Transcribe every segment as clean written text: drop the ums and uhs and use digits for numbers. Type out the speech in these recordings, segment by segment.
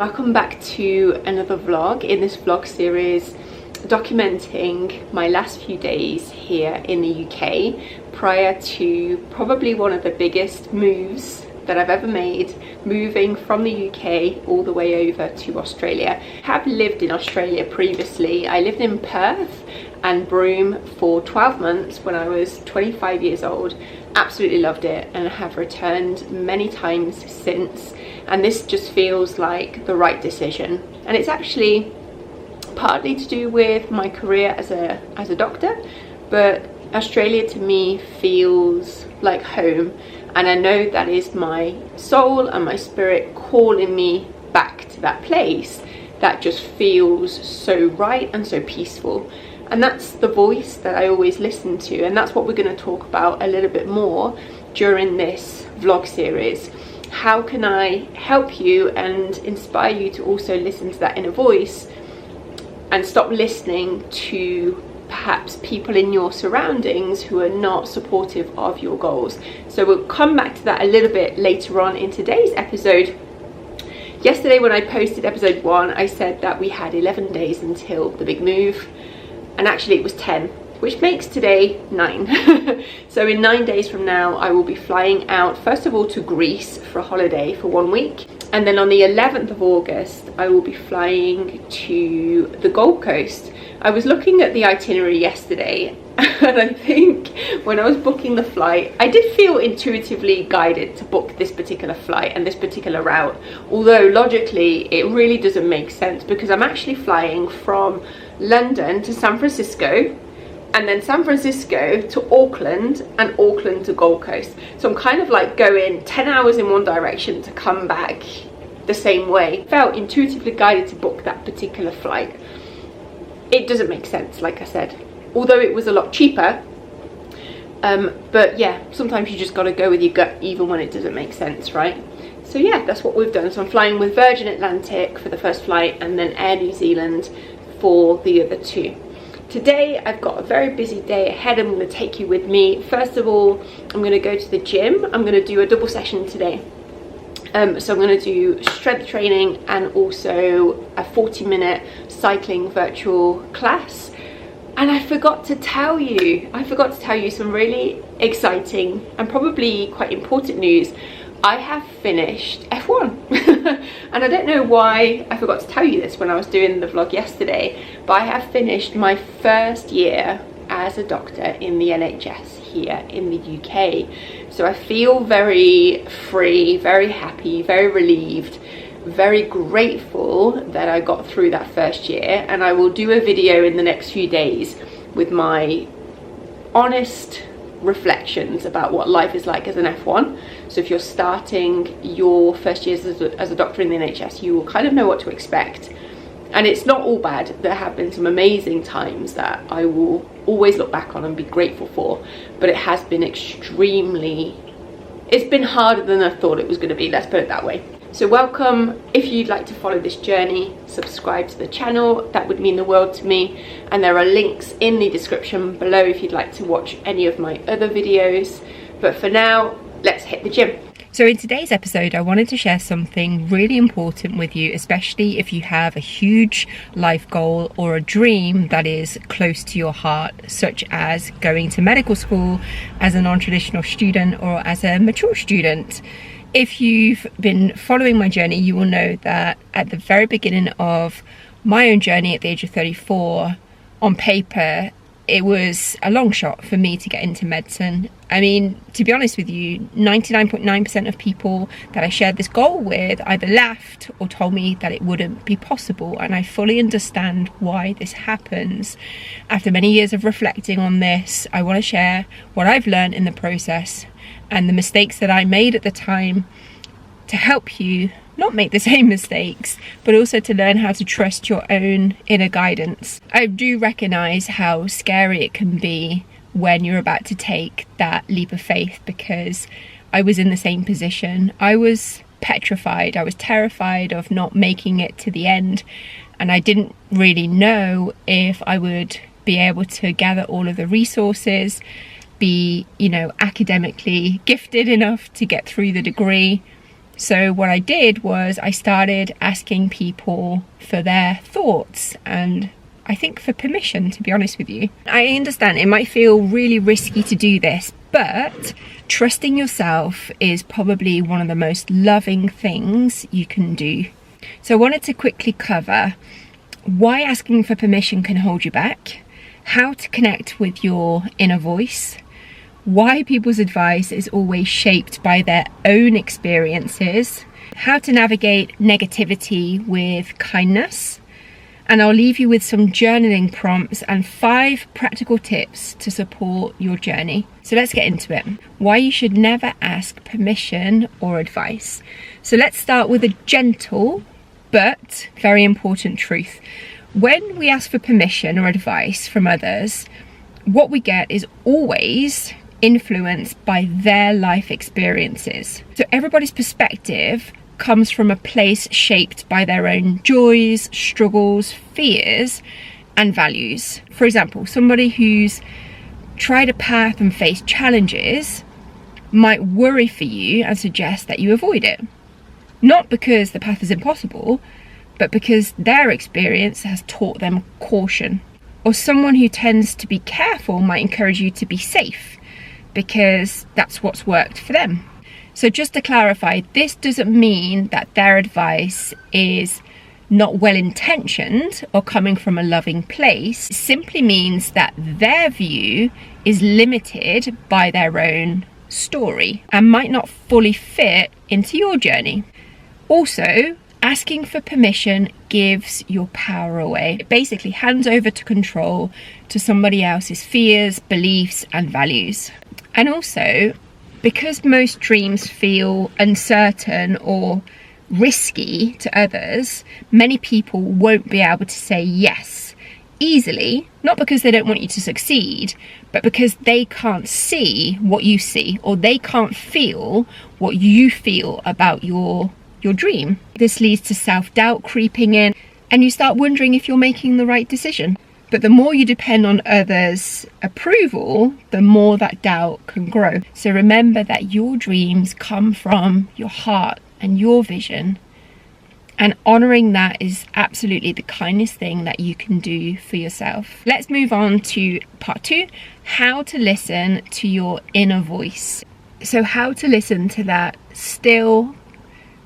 Welcome back to another vlog in this vlog series documenting my last few days here in the UK prior to probably one of the biggest moves that I've ever made, moving from the UK all the way over to Australia. I have lived in Australia previously. I lived in Perth and Broome for 12 months when I was 25 years old. Absolutely loved it, and I have returned many times since, and this just feels like the right decision. And it's actually partly to do with my career as a doctor, but Australia to me feels like home, and I know that is my soul and my spirit calling me back to that place that just feels so right and so peaceful. And that's the voice that I always listen to, and that's what we're going to talk about a little bit more during this vlog series. How can I help you and inspire you to also listen to that inner voice and stop listening to perhaps people in your surroundings who are not supportive of your goals? So we'll come back to that a little bit later on in today's episode. Yesterday when I posted episode 1, I said that we had 11 days until the big move, and actually it was 10, which makes today 9. So in 9 days from now I will be flying out, first of all to Greece for a holiday for 1 week, and then on the 11th of August I will be flying to the Gold Coast. I was looking at the itinerary yesterday, and I think when I was booking the flight I did feel intuitively guided to book this particular flight and this particular route, although logically it really doesn't make sense because I'm actually flying from London to San Francisco, and then San Francisco to Auckland, and Auckland to Gold Coast. So I'm kind of like going 10 hours in one direction to come back the same way. Felt intuitively guided to book that particular flight. It doesn't make sense, like I said, although it was a lot cheaper. But yeah, sometimes you just got to go with your gut even when it doesn't make sense, right? So yeah, that's what we've done. So I'm flying with Virgin Atlantic for the first flight and then Air New Zealand for the other 2. Today I've got a very busy day ahead. I'm going to take you with me. First of all, I'm going to go to the gym. I'm going to do a double session today. So I'm going to do strength training and also a 40-minute cycling virtual class. And I forgot to tell you some really exciting and probably quite important news. I have finished F1 and I don't know why I forgot to tell you this when I was doing the vlog yesterday, but I have finished my first year as a doctor in the NHS here in the UK. So I feel very free, very happy, very relieved, very grateful that I got through that first year, and I will do a video in the next few days with my honest reflections about what life is like as an F1. So if you're starting your first years as a doctor in the NHS, you will kind of know what to expect. And it's not all bad. There have been some amazing times that I will always look back on and be grateful for, but it has been it's been harder than I thought it was going to be, let's put it that way. So welcome. If you'd like to follow this journey, subscribe to the channel, that would mean the world to me, and there are links in the description below if you'd like to watch any of my other videos. But for now, let's hit the gym. So in today's episode, I wanted to share something really important with you, especially if you have a huge life goal or a dream that is close to your heart, such as going to medical school as a non-traditional student or as a mature student. If you've been following my journey, you will know that at the very beginning of my own journey at the age of 34, on paper, it was a long shot for me to get into medicine. I mean, to be honest with you, 99.9% of people that I shared this goal with either laughed or told me that it wouldn't be possible, and I fully understand why this happens. After many years of reflecting on this, I want to share what I've learned in the process and the mistakes that I made at the time to help you not make the same mistakes, but also to learn how to trust your own inner guidance. I do recognize how scary it can be when you're about to take that leap of faith, because I was in the same position. I was petrified. I was terrified of not making it to the end, and I didn't really know if I would be able to gather all of the resources, be, academically gifted enough to get through the degree. So what I did was I started asking people for their thoughts, and I think for permission, to be honest with you. I understand it might feel really risky to do this, but trusting yourself is probably one of the most loving things you can do. So I wanted to quickly cover why asking for permission can hold you back, how to connect with your inner voice, why people's advice is always shaped by their own experiences, how to navigate negativity with kindness, and I'll leave you with some journaling prompts and 5 practical tips to support your journey. So let's get into it. Why you should never ask permission or advice. So let's start with a gentle but very important truth. When we ask for permission or advice from others, what we get is always influenced by their life experiences. So everybody's perspective comes from a place shaped by their own joys, struggles, fears, and values. For example, somebody who's tried a path and faced challenges might worry for you and suggest that you avoid it. Not because the path is impossible, but because their experience has taught them caution. Or someone who tends to be careful might encourage you to be safe because that's what's worked for them. So just to clarify, this doesn't mean that their advice is not well-intentioned or coming from a loving place. It simply means that their view is limited by their own story and might not fully fit into your journey. Also, asking for permission gives your power away. It basically hands over to control to somebody else's fears, beliefs, and values. And also, because most dreams feel uncertain or risky to others, many people won't be able to say yes easily, not because they don't want you to succeed, but because they can't see what you see, or they can't feel what you feel about your dream. This leads to self-doubt creeping in, and you start wondering if you're making the right decision. But the more you depend on others' approval, the more that doubt can grow. So remember that your dreams come from your heart and your vision, and honoring that is absolutely the kindest thing that you can do for yourself. Let's move on to part 2, how to listen to your inner voice. So how to listen to that still,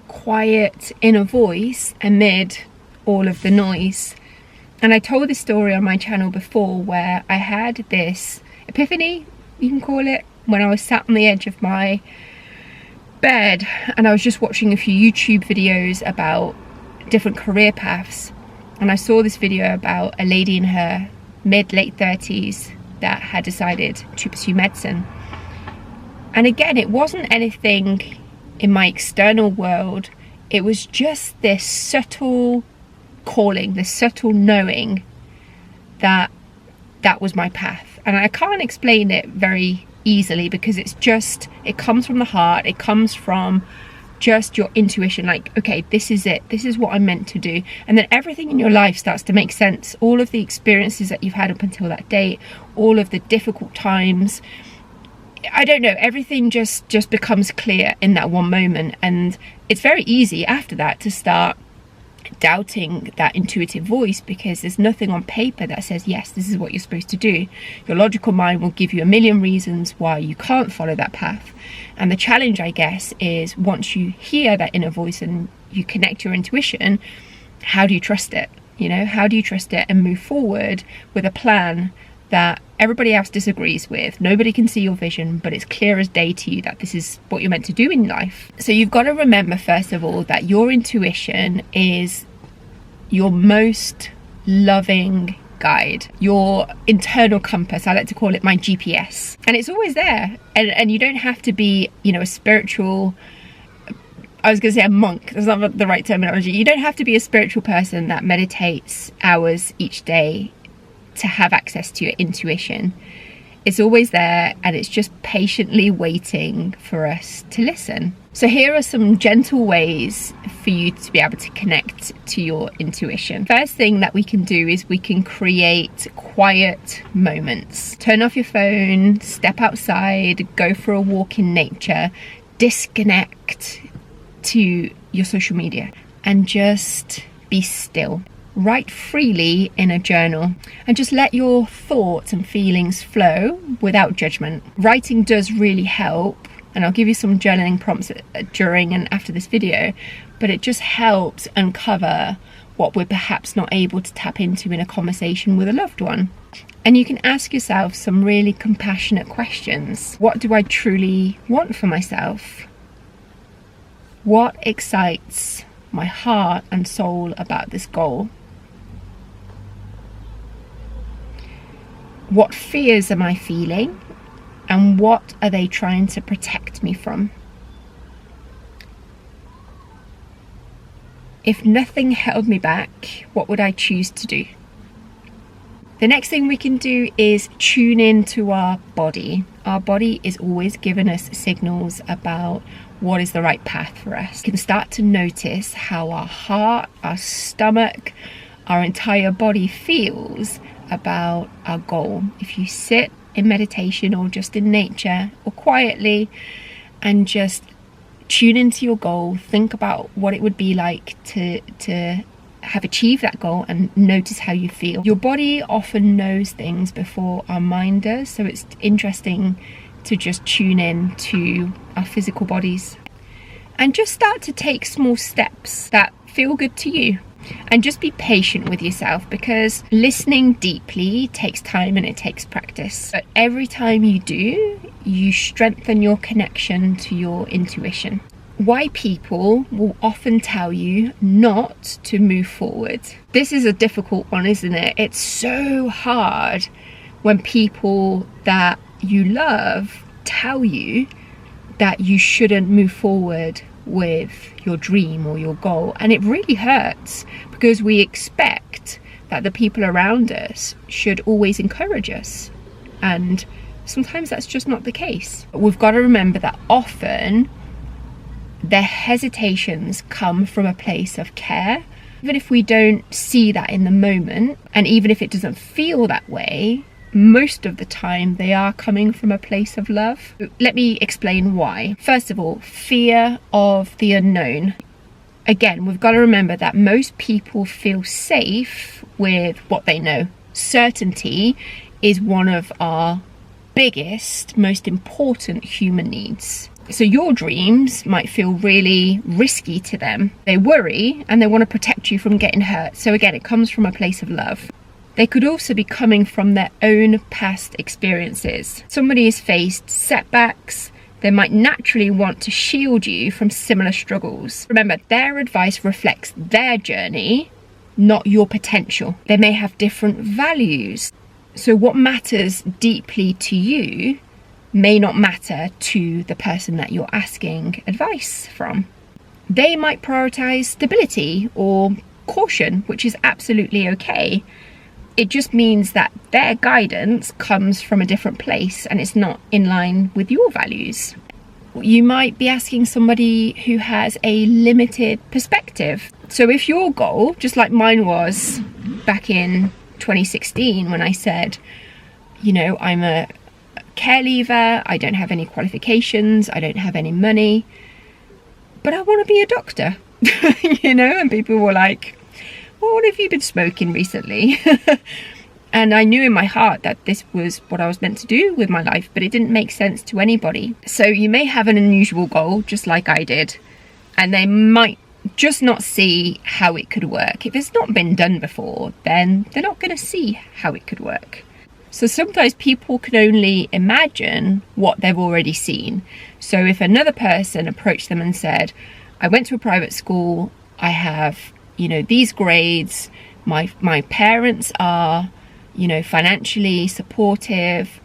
quiet inner voice amid all of the noise. And I told this story on my channel before, where I had this epiphany, you can call it, when I was sat on the edge of my bed and I was just watching a few YouTube videos about different career paths, and I saw this video about a lady in her late 30s that had decided to pursue medicine. And again, it wasn't anything in my external world, it was just this subtle calling, this subtle knowing that that was my path. And I can't explain it very easily because it comes from the heart, it comes from just your intuition, like, okay, this is it, this is what I'm meant to do. And then everything in your life starts to make sense. All of the experiences that you've had up until that date, all of the difficult times, I don't know, everything just becomes clear in that one moment. And it's very easy after that to start doubting that intuitive voice, because there's nothing on paper that says, yes, this is what you're supposed to do. Your logical mind will give you a million reasons why you can't follow that path. And the challenge, I guess, is once you hear that inner voice and you connect your intuition, how do you trust it? You know, how do you trust it and move forward with a plan that everybody else disagrees with? Nobody can see your vision, but it's clear as day to you that this is what you're meant to do in life. So you've got to remember, first of all, that your intuition is your most loving guide, your internal compass. I like to call it my GPS, and it's always there. And you don't have to be, you know, a spiritual, I was going to say a monk, that's not the right terminology. You don't have to be a spiritual person that meditates hours each day to have access to your intuition. It's always there, and it's just patiently waiting for us to listen. So here are some gentle ways for you to be able to connect to your intuition. First thing that we can do is we can create quiet moments. Turn off your phone, step outside, go for a walk in nature, disconnect, to your social media and just be still. Write freely in a journal and just let your thoughts and feelings flow without judgment. Writing does really help, and I'll give you some journaling prompts during and after this video, but it just helps uncover what we're perhaps not able to tap into in a conversation with a loved one. And you can ask yourself some really compassionate questions. What do I truly want for myself? What excites my heart and soul about this goal? What fears am I feeling, and what are they trying to protect me from? If nothing held me back, what would I choose to do? The next thing we can do is tune in to our body. Our body is always giving us signals about what is the right path for us. You can start to notice how our heart, our stomach, our entire body feels about our goal. If you sit in meditation or just in nature or quietly and just tune into your goal, think about what it would be like to have achieved that goal and notice how you feel. Your body often knows things before our mind does, so it's interesting to just tune in to our physical bodies and just start to take small steps that feel good to you. And just be patient with yourself, because listening deeply takes time and it takes practice. But every time you do, you strengthen your connection to your intuition. Why people will often tell you not to move forward. This is a difficult one, isn't it? It's so hard when people that you love tell you that you shouldn't move forward with your dream or your goal, and it really hurts because we expect that the people around us should always encourage us, and sometimes that's just not the case. We've got to remember that often their hesitations come from a place of care, even if we don't see that in the moment, and even if it doesn't feel that way. Most of the time they are coming from a place of love. Let me explain why. First of all, fear of the unknown. Again, we've got to remember that most people feel safe with what they know. Certainty is one of our biggest, most important human needs. So your dreams might feel really risky to them. They worry and they want to protect you from getting hurt. So again, it comes from a place of love. They could also be coming from their own past experiences. Somebody has faced setbacks. They might naturally want to shield you from similar struggles. Remember, their advice reflects their journey, not your potential. They may have different values. So what matters deeply to you may not matter to the person that you're asking advice from. They might prioritize stability or caution, which is absolutely okay. It just means that their guidance comes from a different place and it's not in line with your values. You might be asking somebody who has a limited perspective. So if your goal, just like mine was back in 2016 when I said, you know, I'm a care leaver, I don't have any qualifications, I don't have any money, but I want to be a doctor, you know, and people were like, well, what have you been smoking recently? And I knew in my heart that this was what I was meant to do with my life, but it didn't make sense to anybody. So you may have an unusual goal, just like I did, and they might just not see how it could work. If it's not been done before, then they're not going to see how it could work. So sometimes people can only imagine what they've already seen. So if another person approached them and said, I went to a private school, I have, you know, these grades, my parents are, you know, financially supportive,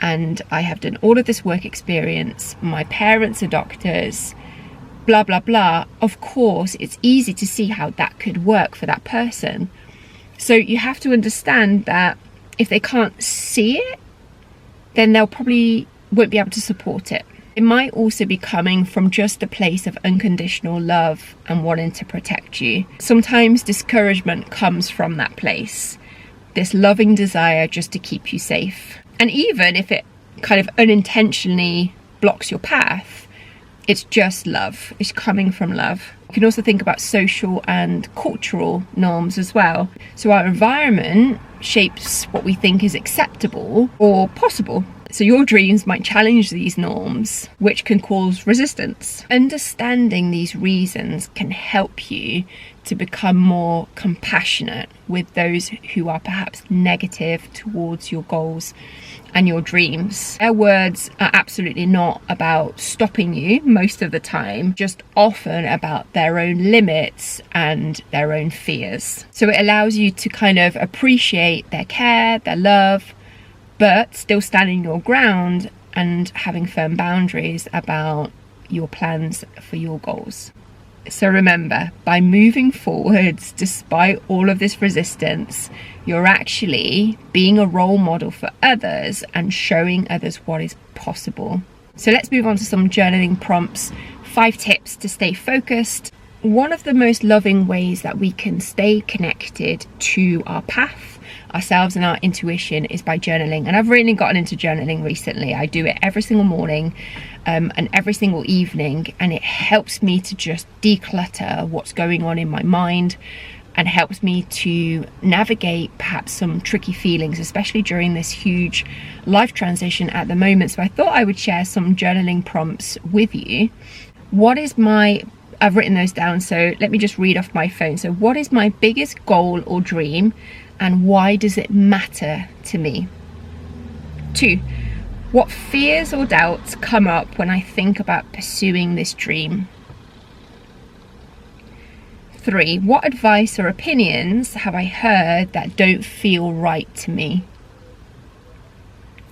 and I have done all of this work experience, my parents are doctors, blah blah blah. Of course it's easy to see how that could work for that person. So you have to understand that if they can't see it, then they'll probably won't be able to support it. It might also be coming from just a place of unconditional love and wanting to protect you. Sometimes discouragement comes from that place, this loving desire just to keep you safe. And even if it kind of unintentionally blocks your path, It's just love. It's coming from love. You can also think about social and cultural norms as well. So our environment shapes what we think is acceptable or possible. So your dreams might challenge these norms, which can cause resistance. Understanding these reasons can help you to become more compassionate with those who are perhaps negative towards your goals and your dreams. Their words are absolutely not about stopping you most of the time, just often about their own limits and their own fears. So it allows you to kind of appreciate their care, their love, but still standing your ground and having firm boundaries about your plans for your goals. So remember, by moving forwards despite all of this resistance, you're actually being a role model for others and showing others what is possible. So let's move on to some journaling prompts. 5 tips to stay focused. One of the most loving ways that we can stay connected to our path, ourselves and our intuition, is by journaling. And I've really gotten into journaling recently. I do it every single morning and every single evening, and it helps me to just declutter what's going on in my mind and helps me to navigate perhaps some tricky feelings, especially during this huge life transition at the moment. So I thought I would share some journaling prompts with you. I've written those down, so let me just read off my phone. So what is my biggest goal or dream, and why does it matter to me? 2, what fears or doubts come up when I think about pursuing this dream? 3, what advice or opinions have I heard that don't feel right to me?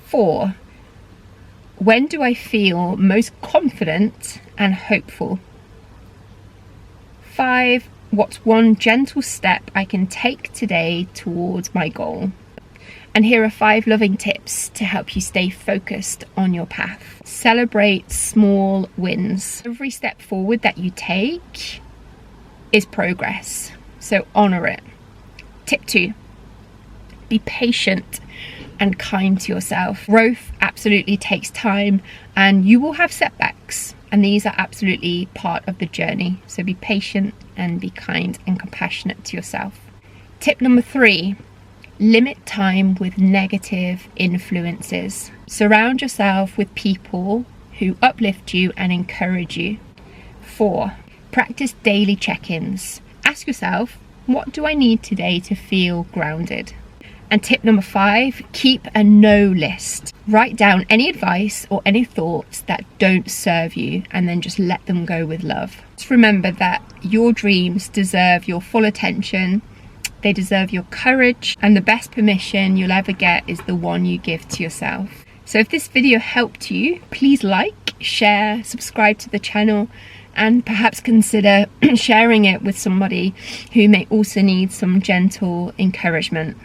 4, when do I feel most confident and hopeful? 5, what's one gentle step I can take today towards my goal? And here are 5 loving tips to help you stay focused on your path. Celebrate small wins. Every step forward that you take is progress, so honor it. Tip 2, be patient and kind to yourself. Growth absolutely takes time, and you will have setbacks. And these are absolutely part of the journey. So be patient and be kind and compassionate to yourself. Tip number 3, limit time with negative influences. Surround yourself with people who uplift you and encourage you. 4, practice daily check-ins. Ask yourself, what do I need today to feel grounded? And tip number 5, keep a no list. Write down any advice or any thoughts that don't serve you, and then just let them go with love. Just remember that your dreams deserve your full attention. They deserve your courage, and the best permission you'll ever get is the one you give to yourself. So if this video helped you, please like, share, subscribe to the channel, and perhaps consider sharing it with somebody who may also need some gentle encouragement.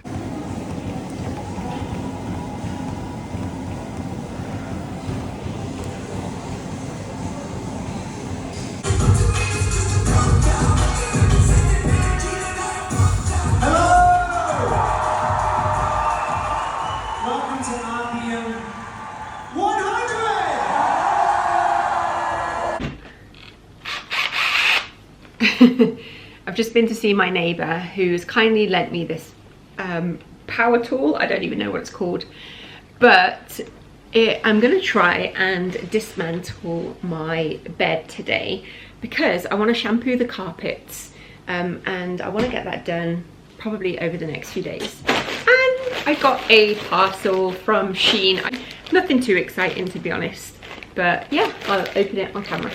Welcome to ep 100! I've just been to see my neighbour, who's kindly lent me this power tool. I don't even know what it's called, but I'm going to try and dismantle my bed today because I want to shampoo the carpets, and I want to get that done probably over the next few days. And I got a parcel from Shein. Nothing too exciting, to be honest, but yeah, I'll open it on camera.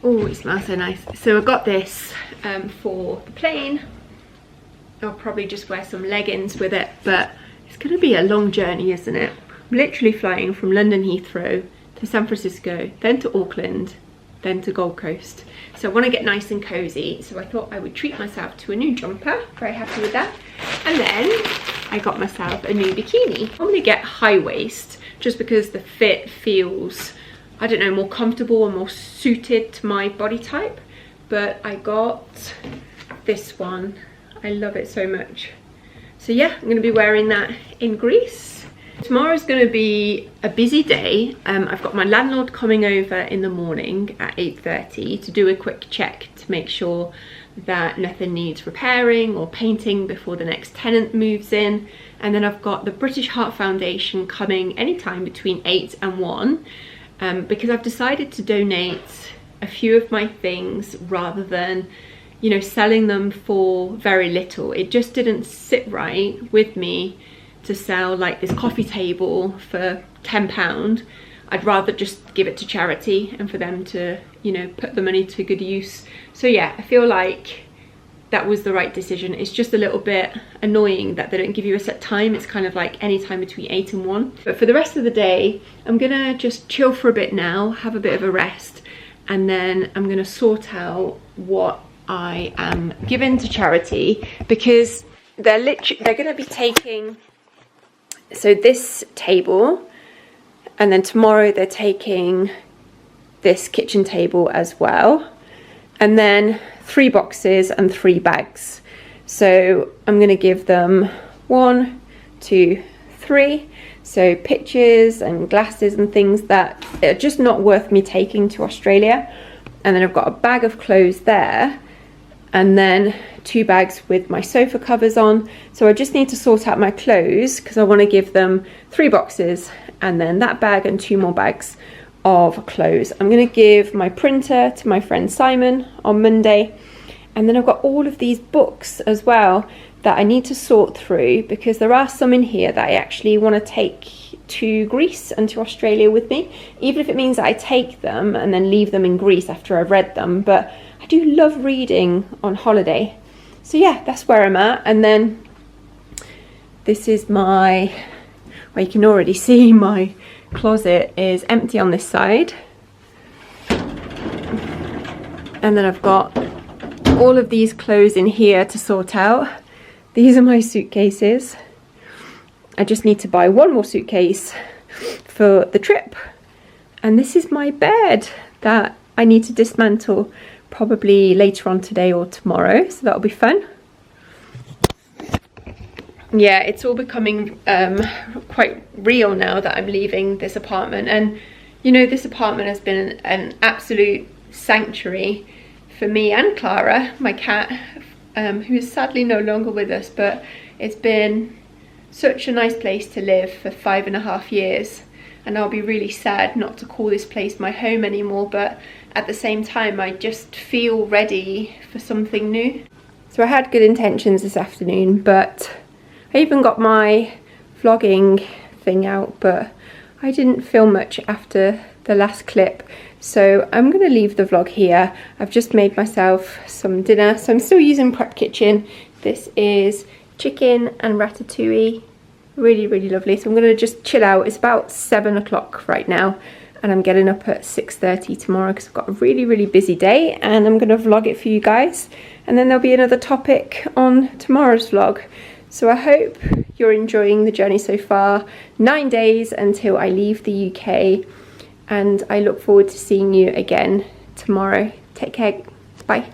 Oh, it smells so nice. So I got this for the plane. I'll probably just wear some leggings with it, but it's gonna be a long journey, isn't it? literally flying from London Heathrow to San Francisco, then to Auckland, then to Gold Coast. So I want to get nice and cozy, so I thought I would treat myself to a new jumper. Very happy with that. And then I got myself a new bikini. I'm going to get high waist just because the fit feels, I don't know, more comfortable and more suited to my body type. But I got this one. I love it so much. So yeah, I'm going to be wearing that in Greece. Tomorrow's going to be a busy day. I've got my landlord coming over in the morning at 8:30 to do a quick check to make sure that nothing needs repairing or painting before the next tenant moves in. And then I've got the British Heart Foundation coming anytime between 8 and 1 because I've decided to donate a few of my things rather than, you know, selling them for very little. It just didn't sit right with me to sell like this coffee table for £10. I'd rather just give it to charity and for them to, you know, put the money to good use. So yeah, I feel like that was the right decision. It's just a little bit annoying that they don't give you a set time. It's kind of like any time between 8 and 1. But for the rest of the day, I'm gonna just chill for a bit now, have a bit of a rest, and then I'm gonna sort out what I am giving to charity, because they're gonna be taking, so this table, and then tomorrow they're taking this kitchen table as well, and then 3 boxes and 3 bags. So I'm going to give them 1, 2, 3. So pictures and glasses and things that are just not worth me taking to Australia. And then I've got a bag of clothes there, and then 2 bags with my sofa covers on. So I just need to sort out my clothes because I want to give them 3 boxes and then that bag and 2 more bags of clothes. I'm going to give my printer to my friend Simon on Monday, and then I've got all of these books as well that I need to sort through because there are some in here that I actually want to take to Greece and to Australia with me, even if it means that I take them and then leave them in Greece after I've read them. But I do love reading on holiday. So yeah, that's where I'm at. And then this is my, well, you can already see my closet is empty on this side. And then I've got all of these clothes in here to sort out. These are my suitcases. I just need to buy 1 more suitcase for the trip. And this is my bed that I need to dismantle probably later on today or tomorrow, so that'll be fun. Yeah, it's all becoming quite real now that I'm leaving this apartment. And you know, this apartment has been an absolute sanctuary for me and Clara, my cat, who is sadly no longer with us, but it's been such a nice place to live for 5.5 years. And I'll be really sad not to call this place my home anymore, but at the same time I just feel ready for something new. So I had good intentions this afternoon, but I even got my vlogging thing out, but I didn't film much after the last clip. So I'm going to leave the vlog here. I've just made myself some dinner, so I'm still using Prep Kitchen. This is chicken and ratatouille. Really, really lovely. So I'm going to just chill out. It's about 7 o'clock right now, and I'm getting up at 6:30 tomorrow because I've got a really, really busy day, and I'm going to vlog it for you guys. And then there'll be another topic on tomorrow's vlog. So I hope you're enjoying the journey so far. 9 days until I leave the UK, and I look forward to seeing you again tomorrow. Take care. Bye.